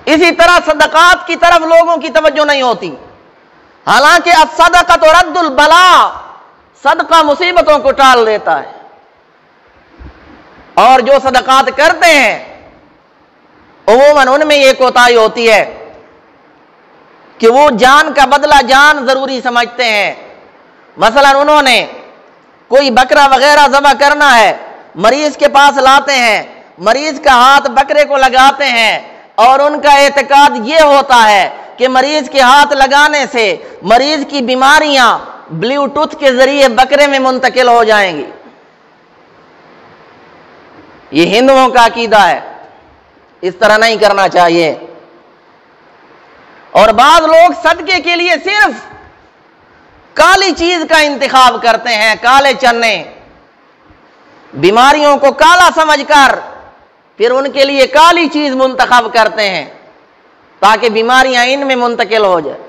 اسی طرح صدقات کی طرف لوگوں کی توجہ نہیں ہوتی، حالانکہ الصدقۃ رد البلاء، صدقہ مصیبتوں کو ٹال دیتا ہے۔ اور جو صدقات کرتے ہیں عموماً ان میں یہ کوتاہی ہوتی ہے کہ وہ جان کا بدلہ جان ضروری سمجھتے ہیں۔ مثلا انہوں نے کوئی بکرا وغیرہ ذبح کرنا ہے، مریض کے پاس لاتے ہیں، مریض کا ہاتھ بکرے کو لگاتے ہیں، اور ان کا اعتقاد یہ ہوتا ہے کہ مریض کے ہاتھ لگانے سے مریض کی بیماریاں بلیوٹوتھ کے ذریعے بکرے میں منتقل ہو جائیں گی۔ یہ ہندوؤں کا عقیدہ ہے، اس طرح نہیں کرنا چاہیے۔ اور بعض لوگ صدقے کے لیے صرف کالی چیز کا انتخاب کرتے ہیں، کالے چنے، بیماریوں کو کالا سمجھ کر پھر ان کے لیے کالی چیز منتخب کرتے ہیں تاکہ بیماریاں ان میں منتقل ہو جائے۔